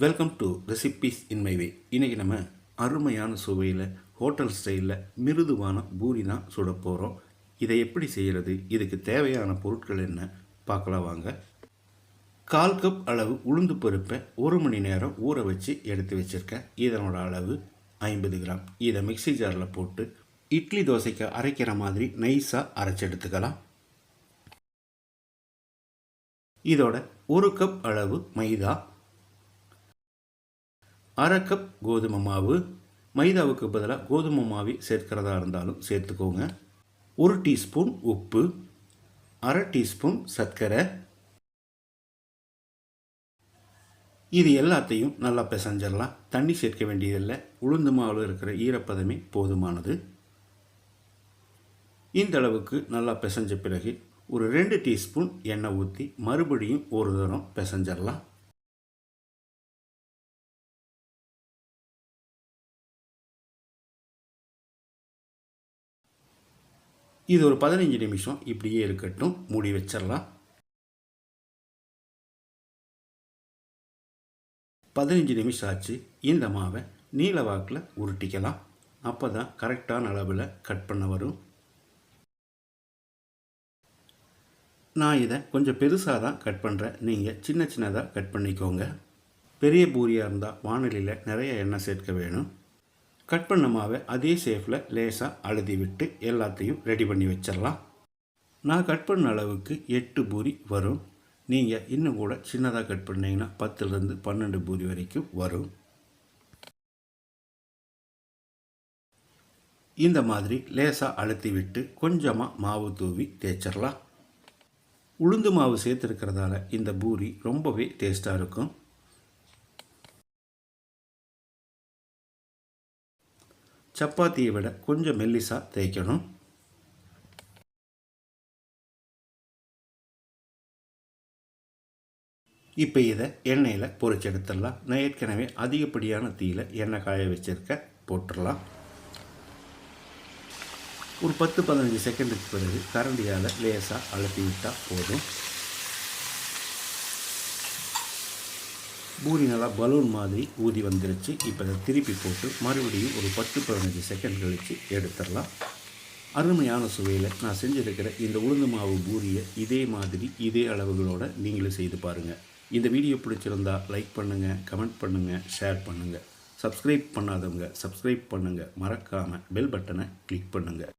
Welcome to recipes in my way. இன்றைக்கி நம்ம அருமையான சுவையில் ஹோட்டல் ஸ்டைலில் மிருதுவான பூரி தான் சுட போகிறோம். இதை எப்படி செய்கிறது, இதுக்கு தேவையான பொருட்கள் என்ன பார்க்கலாம் வாங்க. 1/4 கப் அளவு உளுந்து பருப்பை 1 மணி நேரம் ஊற வச்சு எடுத்து வச்சுருக்கேன். இதனோட அளவு 50 கிராம். இதை மிக்ஸி ஜாரில் போட்டு இட்லி தோசைக்கு அரைக்கிற மாதிரி நைஸாக அரைச்சி எடுத்துக்கலாம். இதோட 1 கப் அளவு மைதா, 1/2 கப் கோதுமை மாவு, மைதாவுக்கு பதிலாக கோதுமை மாவு சேர்க்கிறதா இருந்தாலும் சேர்த்துக்கோங்க. 1 டீஸ்பூன் உப்பு, 1/2 டீஸ்பூன் சர்க்கரை. இது எல்லாத்தையும் நல்லா பிசைஞ்சிடலாம். தண்ணி சேர்க்க வேண்டியதில்லை. உளுந்து மாவில் இருக்கிற ஈரப்பதமே போதுமானது. இந்த அளவுக்கு நல்லா பிசைஞ்ச பிறகு ஒரு 2 டீஸ்பூன் எண்ணெய் ஊற்றி மறுபடியும் ஒரு தரம் பிசைஞ்சிடலாம். இது ஒரு 15 நிமிஷம் இப்படியே இருக்கட்டும். மூடி வச்சிடலாம். 15 நிமிஷம் ஆச்சு. இந்த மாவை நீல வாக்கில் உருட்டிக்கலாம். அப்போ தான் கரெக்டான அளவில் கட் பண்ண வரும். நான் இதை கொஞ்சம் பெருசாக தான் கட் பண்ணுறேன். நீங்கள் சின்ன சின்னதாக கட் பண்ணிக்கோங்க. பெரிய பூரியாக இருந்தால் வானிலையில் நிறைய எண்ணெய் சேர்க்க வேணும். கட் பண்ண மாவை அதே ஷேப்பில் லேசாக அழுதி விட்டு எல்லாத்தையும் ரெடி பண்ணி வச்சிடலாம். நான் கட் பண்ண அளவுக்கு 8 பூரி வரும். நீங்கள் இன்னும் கூட சின்னதாக கட் பண்ணிங்கன்னா 10லேருந்து 12 பூரி வரைக்கும் வரும். இந்த மாதிரி லேசாக அழுத்தி விட்டு கொஞ்சமாக மாவு தூவி தேய்ச்சிடலாம். உளுந்து மாவு சேர்த்துருக்கிறதால இந்த பூரி ரொம்பவே டேஸ்ட்டாக இருக்கும். சப்பாத்தியை விட கொஞ்சம் மெல்லிசாக தேய்க்கணும். இப்போ இதை எண்ணெயில் பொரிச்சு எடுத்துடலாம். நான் ஏற்கனவே அதிகப்படியான தீயில் எண்ணெய் காய வச்சிருக்க போட்டுடலாம். ஒரு 10-15 செகண்டுக்கு பிறகு கரண்டியால் லேசாக அழுத்தி விட்டால் போதும். பூரி நல்லா பலூன் மாதிரி ஊதி வந்துருச்சு. இப்போ அதை திருப்பி போட்டு மறுபடியும் ஒரு 10-15 செகண்ட் கழித்து எடுத்துடலாம். அருமையான சுவையில் நான் செஞ்சுருக்கிற இந்த உளுந்து மாவு பூரியை இதே மாதிரி இதே அளவுகளோடு நீங்களும் செய்து பாருங்கள். இந்த வீடியோ பிடிச்சிருந்தா லைக் பண்ணுங்கள், கமெண்ட் பண்ணுங்கள், ஷேர் பண்ணுங்கள். சப்ஸ்கிரைப் பண்ணாதவங்க சப்ஸ்கிரைப் பண்ணுங்கள். மறக்காமல் பெல் பட்டனை கிளிக் பண்ணுங்கள்.